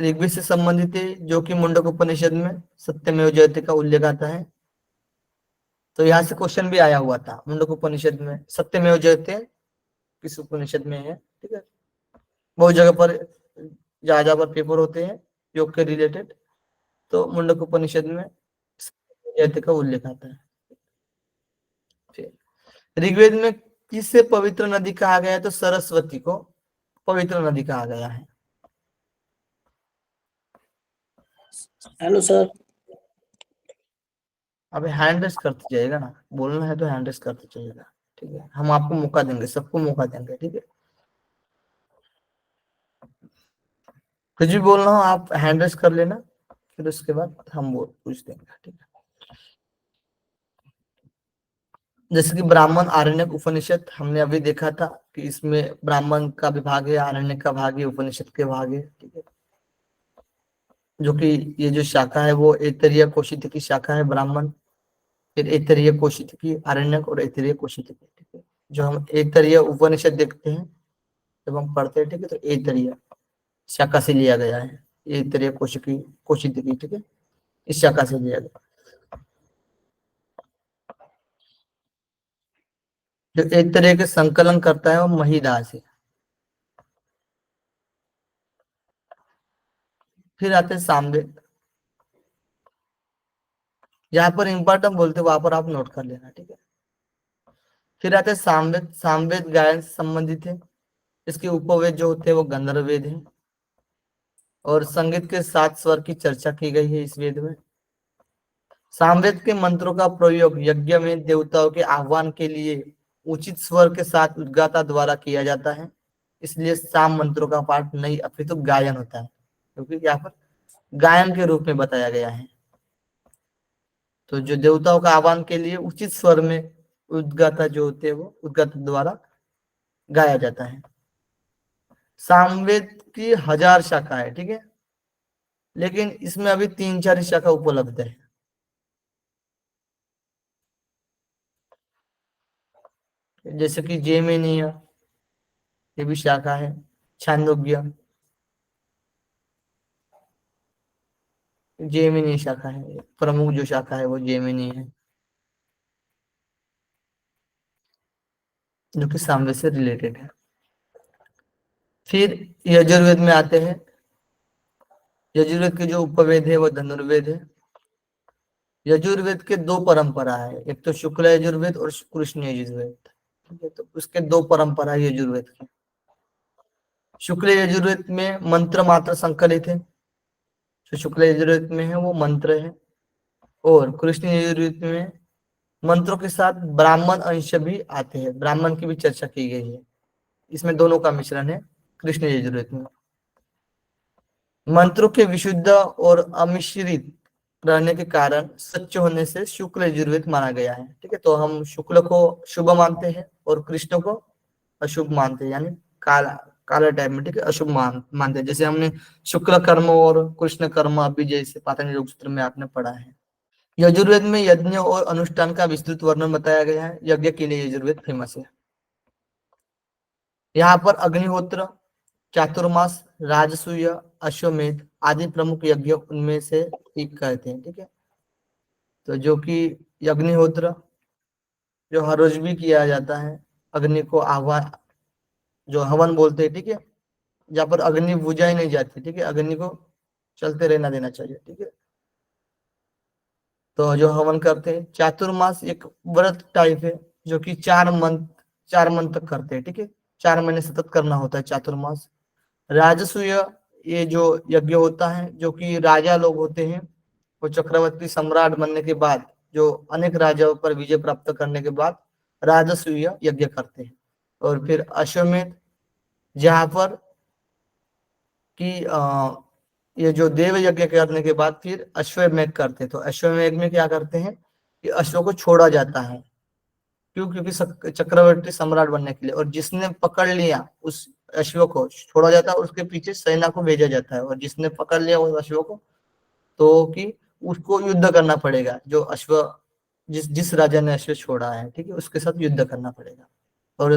ऋग्वेद से संबंधित है, जो कि मुंडक उपनिषद में सत्यमेव जयते का उल्लेख आता है। तो यहाँ से क्वेश्चन भी आया हुआ था, मुंडक उपनिषद में सत्यमेव जयते किस उपनिषद में है, ठीक है। बहुत जगह पर जहाँ पर पेपर होते हैं योग के रिलेटेड, तो मुंडक उपनिषद में जयते का उल्लेख आता है। ऋग्वेद में किसे पवित्र नदी कहा गया है? तो सरस्वती को पवित्र नदी कहा गया है। Hello sir. अब हैंड रेस करते जाएगा ना, बोलना है तो हैंड रेस करते जाइएगा, ठीक है। हम आपको मौका देंगे, सबको मौका देंगे, ठीक है। कुछ भी बोलना हो आप हैंड रेस कर लेना, फिर उसके बाद हम वो पूछ देंगे, ठीक है। जैसे कि ब्राह्मण आरण्यक उपनिषद हमने अभी देखा था कि इसमें ब्राह्मण का विभाग है, आरण्यक का भाग है, उपनिषद के भाग है, ठीक है। जो कि ये जो शाखा है वो ऐतरेय कौशिक की शाखा है ब्राह्मण, फिर ऐतरेय कौशिक की आरण्यक, और ऐतरेय कौशिक की, ठीक है। जो हम ऐतरेय उपनिषद देखते हैं जब हम पढ़ते हैं, ठीक है, तो ऐतरेय शाखा से लिया गया है, ऐतरेय कौशिक की, ठीक है, इस शाखा से लिया गया। जो एक तरह के संकलन करता है वो महिदास है। फिर आते हैं सामवेद, जहां पर इंपॉर्टेंट बोलते हैं वहां पर आप नोट कर लेना, ठीक है। फिर आते हैं सामवेद। सामवेद गायन से संबंधित है, इसके उपवेद जो होते हैं वो गंधर्व वेद है, और संगीत के 7 स्वर की चर्चा की गई है इस वेद में। सामवेद के मंत्रों का प्रयोग यज्ञ में देवताओं के आह्वान के लिए उचित स्वर के साथ उद्गाता द्वारा किया जाता है, इसलिए साम मंत्रों का पाठ नहीं अपितु गायन होता है, क्योंकि यहाँ पर गायन के रूप में बताया गया है। तो जो देवताओं का आह्वान के लिए उचित स्वर में उद्गाता जो होते हैं वो उद्गाता द्वारा गाया जाता है। सामवेद की 1000 शाखा है, ठीक है, लेकिन इसमें अभी 3-4 शाखा उपलब्ध है। जैसे कि जैमिनीय, ये भी शाखा है। छांदोग्य, जैमिनी शाखा है, प्रमुख जो शाखा है वो जैमिनी है, जो कि सामवेद से रिलेटेड है। फिर यजुर्वेद में आते हैं। यजुर्वेद के जो उपवेद है वो धनुर्वेद है। यजुर्वेद के 2 परंपरा है, एक तो शुक्ल यजुर्वेद और कृष्ण यजुर्वेद, ठीक है। तो उसके 2 परंपरा है यजुर्वेद की। शुक्ल यजुर्वेद में मंत्र मात्र संकलित है, जो शुक्ल यजुर्वेद में है वो मंत्र है, और कृष्ण यजुर्वेद में मंत्रों के साथ ब्राह्मण अंश भी आते हैं, ब्राह्मण की भी चर्चा की गई है। इसमें दोनों का मिश्रण है कृष्ण यजुर्वेद में। मंत्रों के विशुद्ध और अमिश्रित रहने के कारण सच्चे होने से शुक्ल यजुर्वेद माना गया है, ठीक है। तो हम शुक्ल को शुभ मानते हैं और कृष्ण को अशुभ मानते हैं, यानी काला टाइप में, ठीक है, अशुभ मानते हैं। जैसे हमने शुक्ल कर्म और कृष्ण कर्म अभी जैसे पातंजलि योग सूत्र में आपने पढ़ा है। यजुर्वेद में यज्ञ और अनुष्ठान का विस्तृत वर्णन बताया गया है, यज्ञ के लिए यजुर्वेद फेमस है। यहाँ पर अग्निहोत्र, चातुर्मास, राजसूय, अश्वमेध आदि प्रमुख यज्ञ उनमें से एक कहते हैं, ठीक है। तो जो कि अग्निहोत्र जो हर रोज भी किया जाता है, अग्नि को आह्वान जो हवन बोलते हैं, ठीक है, जहाँ पर अग्नि बुझाई नहीं जाती, ठीक है, अग्नि को चलते रहना देना चाहिए, ठीक है। तो जो हवन करते हैं। चातुर्मास एक व्रत टाइप है जो कि 4 मंथ तक करते हैं, ठीक है। 4 महीने सतत करना होता है चातुर्मास। राजसूय ये जो यज्ञ होता है, जो कि राजा लोग होते हैं, वो चक्रवर्ती सम्राट बनने के बाद, जो अनेक राजाओं पर विजय प्राप्त करने के बाद राजसूय यज्ञ करते हैं। और फिर अश्वमेध, जहां पर कि ये जो देव यज्ञ करने के बाद फिर अश्वमेध करते हैं। तो अश्वमेध में क्या करते हैं कि अश्व को छोड़ा जाता है। क्यों? क्योंकि चक्रवर्ती सम्राट बनने के लिए। और जिसने पकड़ लिया उस अश्व को छोड़ा जाता है, और उसके पीछे सेना को भेजा जाता है। और जिसने पकड़ लिया उस अश्व को, तो कि उसको युद्ध करना पड़ेगा। जो अश्व जिस राजा ने अश्व छोड़ा है, ठीक है, उसके साथ युद्ध करना पड़ेगा। और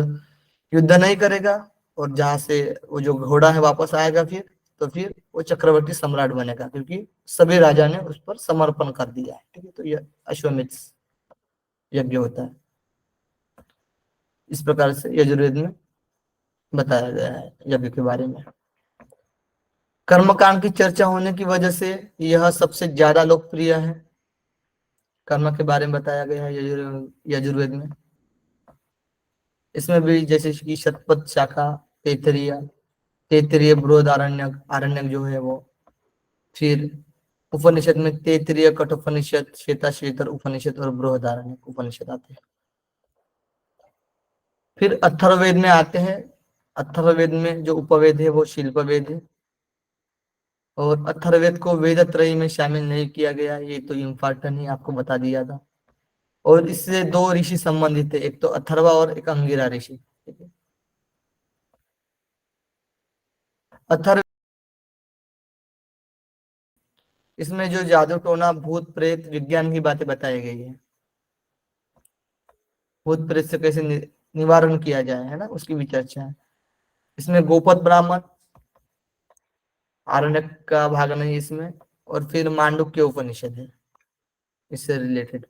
युद्ध नहीं करेगा और जहां से वो जो घोड़ा है वापस आएगा फिर, तो फिर वो चक्रवर्ती सम्राट बनेगा, क्योंकि सभी राजा ने उस पर समर्पण कर दिया है, ठीक है। तो ये अश्वमेध यज्ञ होता है। इस प्रकार से यजुर्वेद में बताया गया है यज्ञ के बारे में। कर्मकांड की चर्चा होने की वजह से यह सबसे ज्यादा लोकप्रिय है। कर्म के बारे में बताया गया है यजुर्वेद में। इसमें भी जैसे कि शतपथ शाखा, तैत्तिरीय बृहदारण्यक, आरण्यक जो है वो। फिर उपनिषद में तैत्तिरीय, कठोपनिषद, श्वेताश्वेतर उपनिषद और बृहदारण्यक उपनिषद आते हैं। फिर अथर्ववेद में आते हैं। अथर्ववेद में जो उपवेद है वो शिल्पवेद है। और अथर्ववेद को वेद त्रयी में शामिल नहीं किया गया, ये तो इम्पोर्टेंट ही आपको बता दिया था। और इससे 2 ऋषि संबंधित है, एक तो अथर्वा और एक अंगिरा ऋषि, ठीक है। अथर्व इसमें जो जादू टोना, भूत प्रेत, विज्ञान की बातें बताई गई है। भूत प्रेत से कैसे निवारण किया जाए, है ना, उसकी भी चर्चा है। इसमें गोपद ब्राह्मण, आरण्यक का भाग नहीं इसमें। और फिर मांडुक्य उपनिषद है इससे रिलेटेड।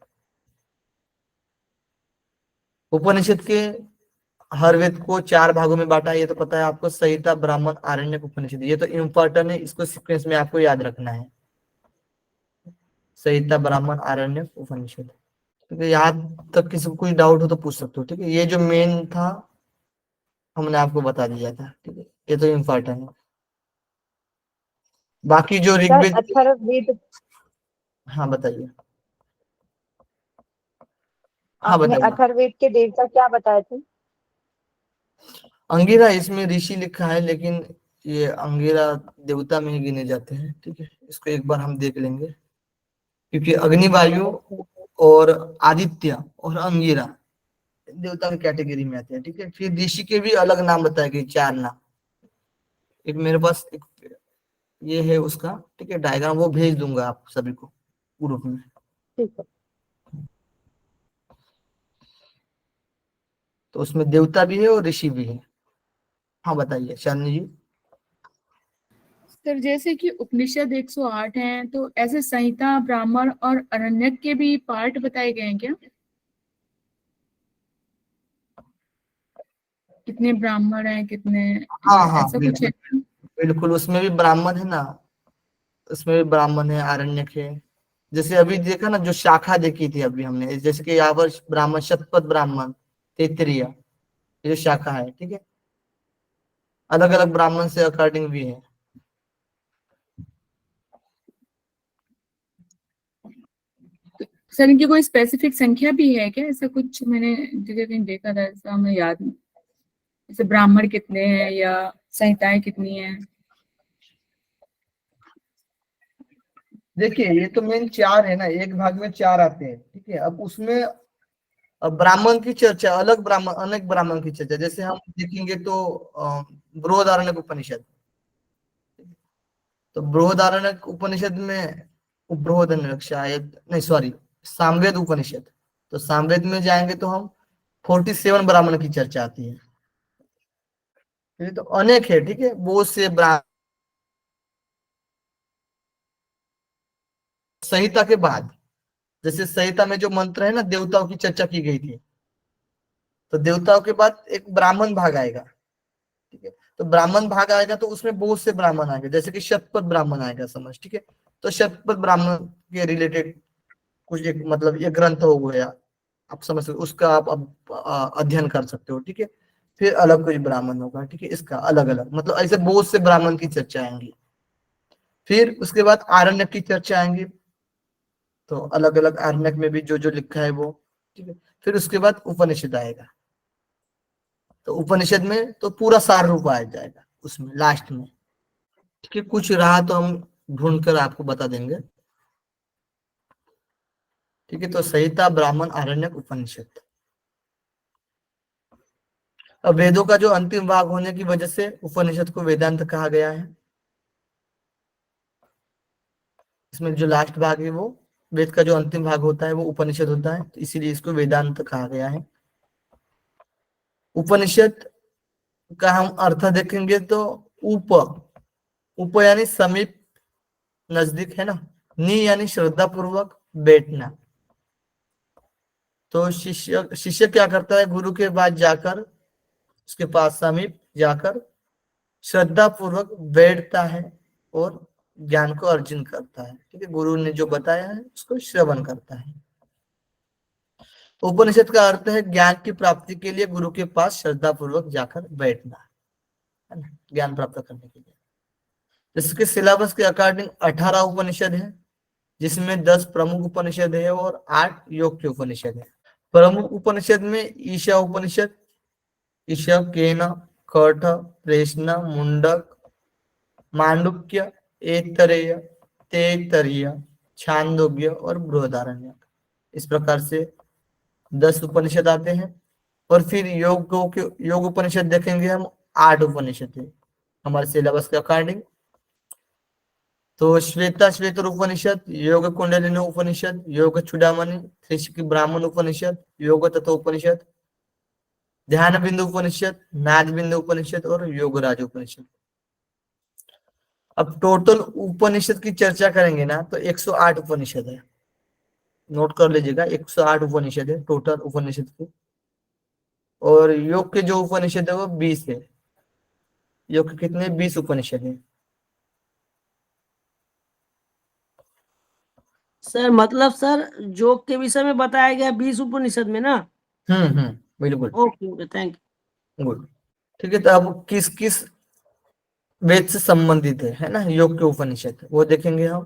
उपनिषद के हर वेद को 4 भागों में बांटा, ये तो पता है आपको। संहिता, ब्राह्मण, आरण्यक, उपनिषद, ये तो इम्पोर्टेंट है, इसको सीक्वेंस में आपको याद रखना है। संहिता, ब्राह्मण, आरण्यक, उपनिषद। ठीक है, यहाँ तक किसी को कोई डाउट हो तो पूछ सकते हो, ठीक है। ये जो मेन था हमने आपको बता दिया था, ठीक है। ये तो इम्पोर्टेंट है। बाकी जो ऋग्वेद, अथर्ववेद, हाँ बताइए। हाँ आपने बताइए। अथर्ववेद के देवता क्या बताए थे? अंगिरा, इसमें ऋषि लिखा है, लेकिन ये अंगिरा देवता में ही गिने जाते हैं, ठीक है। इसको एक बार हम देख लेंगे, क्योंकि अग्नि, वायु और आदित्य और अंगिरा देवता की कैटेगरी में आते हैं, ठीक है। फिर ऋषि के भी अलग नाम बताए गए, 4 नाम। एक मेरे पास एक ये है उसका, ठीक है, डायग्राम, वो भेज दूंगा आप सभी को ग्रुप में। ठीक है। तो उसमें देवता भी है और ऋषि भी है। हाँ बताइए शालिनी जी। सर जैसे कि उपनिषद 108 हैं, तो ऐसे संहिता, ब्राह्मण और अरण्यक के भी पार्ट बताए गए हैं क्या? कितने ब्राह्मण हैं, कितने, हाँ हाँ ऐसा कुछ है? बिल्कुल, उसमें भी ब्राह्मण है ना, उसमें भी ब्राह्मण है, आरण्यक है। जैसे अभी देखा ना, जो शाखा देखी थी अभी हमने, जैसे कि यहाँ पर ब्राह्मण, शतपथ ब्राह्मण, तैत्तिरीय, ये जो शाखा है, ठीक है। अलग अलग ब्राह्मण से अकॉर्डिंग भी है। सर इनकी कोई स्पेसिफिक संख्या भी है क्या? ऐसा कुछ मैंने जगह कहीं देखा था, ऐसा हमें याद नहीं। जैसे ब्राह्मण कितने हैं या संहिताएं कितनी हैं? देखिए, ये तो मेन 4 है ना, एक भाग में 4 आते हैं, ठीक है। अब उसमें अब ब्राह्मण की चर्चा अलग, ब्राह्मण अनेक ब्राह्मण की चर्चा, जैसे हम देखेंगे तो बृहदारण्यक उपनिषद। तो बृहदारण्यक उपनिषद में, बृहदारण्यक शायद नहीं, सॉरी, सामवेद उपनिषद। तो सामवेद में जाएंगे तो हम 47 ब्राह्मण की चर्चा आती है। ये तो अनेक है, ठीक है, बहुत से ब्राह्मण। संहिता के बाद, जैसे संहिता में जो मंत्र है ना, देवताओं की चर्चा की गई थी, तो देवताओं के बाद एक ब्राह्मण भाग आएगा, ठीक है। तो ब्राह्मण भाग आएगा तो उसमें बहुत से ब्राह्मण आएंगे, जैसे कि शतपथ ब्राह्मण आएगा, समझ, ठीक है। तो शतपथ ब्राह्मण के रिलेटेड कुछ एक मतलब ये ग्रंथ हो गया, आप समझ सकते हो, उसका आप अब अध्ययन कर सकते हो, ठीक है। फिर अलग कोई ब्राह्मण होगा, ठीक है, इसका अलग अलग मतलब ऐसे बहुत से ब्राह्मण की चर्चा आएंगी। फिर उसके बाद आरण्यक की चर्चा आएंगी, तो अलग अलग आरण्यक में भी जो जो लिखा है वो, ठीक है। फिर उसके बाद उपनिषद आएगा, तो उपनिषद में तो पूरा सार रूप आ जाएगा उसमें लास्ट में, ठीक है। कुछ रहा तो हम ढूंढ कर आपको बता देंगे, ठीक है। तो संहिता, ब्राह्मण, आरण्यक, उपनिषद। अब वेदों का जो अंतिम भाग होने की वजह से उपनिषद को वेदांत कहा गया है। इसमें जो लास्ट भाग है वो वेद का जो अंतिम भाग होता है वो उपनिषद होता है, तो इसीलिए इसको वेदांत कहा गया है। उपनिषद का हम अर्थ देखेंगे तो उप उप यानी समीप, नजदीक है ना, नी यानी श्रद्धा पूर्वक बैठना। तो शिष्य क्या करता है, गुरु के पास जाकर, उसके पास समीप जाकर श्रद्धा पूर्वक बैठता है और ज्ञान को अर्जन करता है, ठीक है। गुरु ने जो बताया है उसको श्रवण करता है। उपनिषद का अर्थ है ज्ञान की प्राप्ति के लिए गुरु के पास श्रद्धा पूर्वक जाकर बैठना, है ना, ज्ञान प्राप्त करने के लिए। इसके सिलेबस के अकॉर्डिंग 18 उपनिषद है, जिसमें 10 प्रमुख उपनिषद है और 8 योग के उपनिषद है। प्रमुख उपनिषद में ईशा उपनिषद, ईशा, केन, कठ, प्रेषण, मुंडक, मांडुक्य, ऐतरेय, तैत्तरीय, छांदोग्य और बृहदारण्यक, इस प्रकार से 10 उपनिषद आते हैं। और फिर योग उपनिषद देखेंगे हम, 8 उपनिषद है हमारे सिलेबस के अकॉर्डिंग। तो श्वेता श्वेतर उपनिषद, योग कुंडलिनी उपनिषद, योग चूड़ामणि, त्रिशिकी ब्राह्मण उपनिषद, योग तत्व उपनिषद, ध्यान बिंदु उपनिषद, नाद बिंदु उपनिषद और योगराज उपनिषद। अब टोटल उपनिषद की चर्चा करेंगे ना तो 108 उपनिषद है, नोट कर लीजिएगा, 108 उपनिषद है टोटल उपनिषद की। और योग के जो उपनिषद है वो 20 है। योग के कितने, 20 उपनिषद है। सर मतलब सर जोग के विषय में बताया गया 20 उपनिषद में ना? बिल्कुल। Okay okay, thank you. Good, ठीक है। तो अब किस किस वेद से संबंधित है ना योग के उपनिषद, वो देखेंगे हम।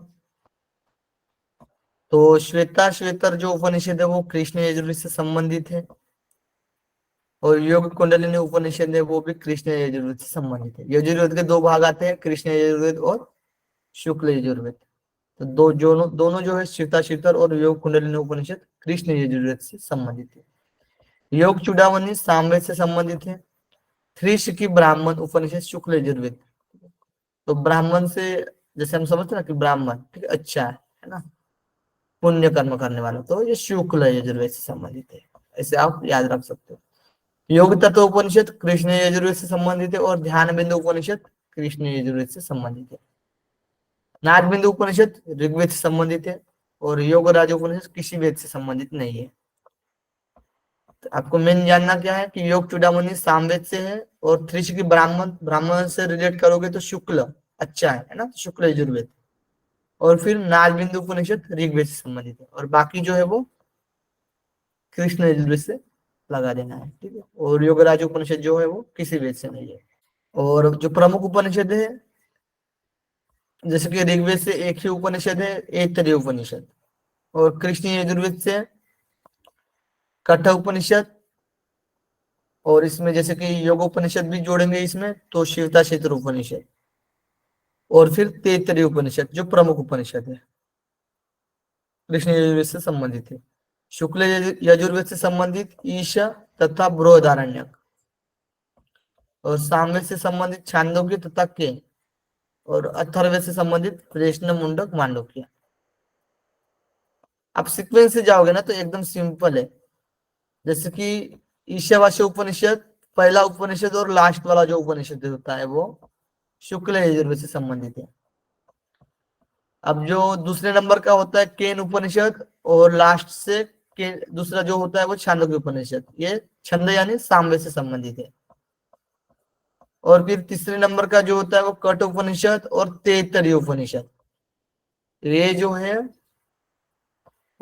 तो श्वेता श्वेतर जो उपनिषद है वो कृष्ण यजुर्वेद से संबंधित है, और योग कुंडलिनी उपनिषद है वो भी कृष्ण यजुर्वेद से संबंधित है। यजुर्वेद के 2 भाग आते हैं, कृष्ण यजुर्वेद और शुक्ल यजुर्वेद। तो दोनों जो है श्वेता श्वेतर और योग कुंडलिनी उपनिषद कृष्ण यजुर्वेद से संबंधित है। योग चूड़ामणि सामवेद से संबंधित है। त्रिशिकी ब्राह्मण उपनिषद शुक्ल यजुर्वेद। तो ब्राह्मण से जैसे हम समझते हैं ना कि ब्राह्मण ठीक है अच्छा है ना, पुण्य कर्म करने वाला, तो ये शुक्ल यजुर्वेद से संबंधित है, ऐसे आप याद रख सकते हो। योग तत्व उपनिषद कृष्ण यजुर्वेद से संबंधित है, और ध्यान बिंदु उपनिषद कृष्ण यजुर्वेद से संबंधित है। नाद बिंदु उपनिषद ऋग्वेद से संबंधित है, और योग राज उपनिषद किसी वेद से संबंधित नहीं है। तो आपको मेन जानना क्या है कि योग चूड़ामणि सामवेद से है, और त्रिशिकी ब्राह्मण से रिलेट करोगे तो शुक्ल अच्छा है ना, तो शुक्ल यजुर्वेद। और फिर नाद बिंदु उपनिषद ऋग्वेद से संबंधित है, और बाकी जो है वो कृष्ण यजुर्वेद से लगा देना है, ठीक है। और योगराज उपनिषद जो है वो किसी वेद से नहीं है। और जो प्रमुख उपनिषद है, जैसे कि ऋग्वेद से एक ही उपनिषद है ऐतरेय उपनिषद, और कृष्ण यजुर्वेद से कठ उपनिषद, और इसमें जैसे कि योग उपनिषद भी जोड़ेंगे इसमें तो शिवता क्षेत्र उपनिषद, और फिर तैत्तरीय उपनिषद जो प्रमुख उपनिषद है कृष्ण यजुर्वेद से संबंधित है। शुक्ल यजुर्वेद से संबंधित ईशा तथा बृहदारण्यक, और सामवेद से संबंधित छांदोग्य तथा के, और अथर्ववेद से संबंधित प्रश्न, मुंडक, मांडुक्य। आप सीक्वेंस से जाओगे ना तो एकदम सिंपल है, जैसे कि ईशावास्य उपनिषद पहला उपनिषद और लास्ट वाला जो उपनिषद होता है वो शुक्ल यजुर्वेद से संबंधित है। अब जो दूसरे नंबर का होता है केन उपनिषद, और लास्ट से के दूसरा जो होता है वो छांदोग्य उपनिषद, ये छंद यानी सामवेद से संबंधित है। और फिर तीसरे नंबर का जो होता है वो कठ उपनिषद और तैत्तरीय उपनिषद, ये जो है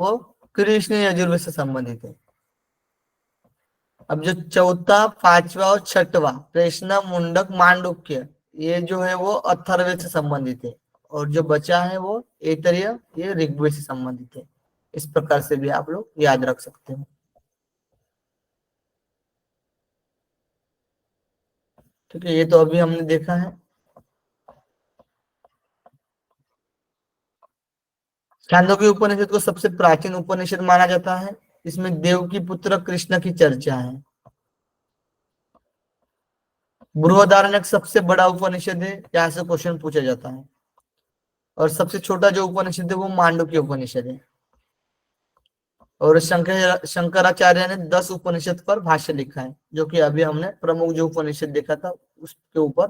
वो कृष्ण यजुर्वेद से संबंधित है। अब जो चौथा, पांचवा और छठवा प्रश्न, मुंडक, मांडुक्य, ये जो है वो अथर्ववेद से संबंधित है, और जो बचा है वो ऐतरेय, ये ऋग्वेद से संबंधित है। इस प्रकार से भी आप लोग याद रख सकते हैं। ठीक है, ये तो अभी हमने देखा है। छांदोग्य उपनिषद को सबसे प्राचीन उपनिषद माना जाता है। इसमें देव की पुत्र कृष्ण की चर्चा है। बृहदारण्यक सबसे बड़ा उपनिषद है, यहाँ से क्वेश्चन पूछा जाता है। और सबसे छोटा जो उपनिषद है वो मांडुक्य उपनिषद है। और शंकराचार्य ने 10 उपनिषद पर भाष्य लिखा है, जो कि अभी हमने प्रमुख जो उपनिषद देखा था उसके ऊपर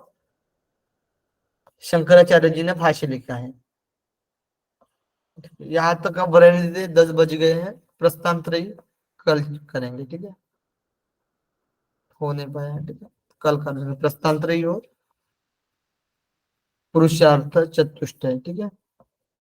शंकराचार्य जी ने भाष्य लिखा है। यहाँ तक अब रहने दीजिए, 10 बज गए हैं। प्रस्थानत्रयी कल करेंगे, ठीक है, हो नहीं पाया है, ठीक है, कल करेंगे प्रस्थानत्रयी और पुरुषार्थ चतुष्टय, ठीक है।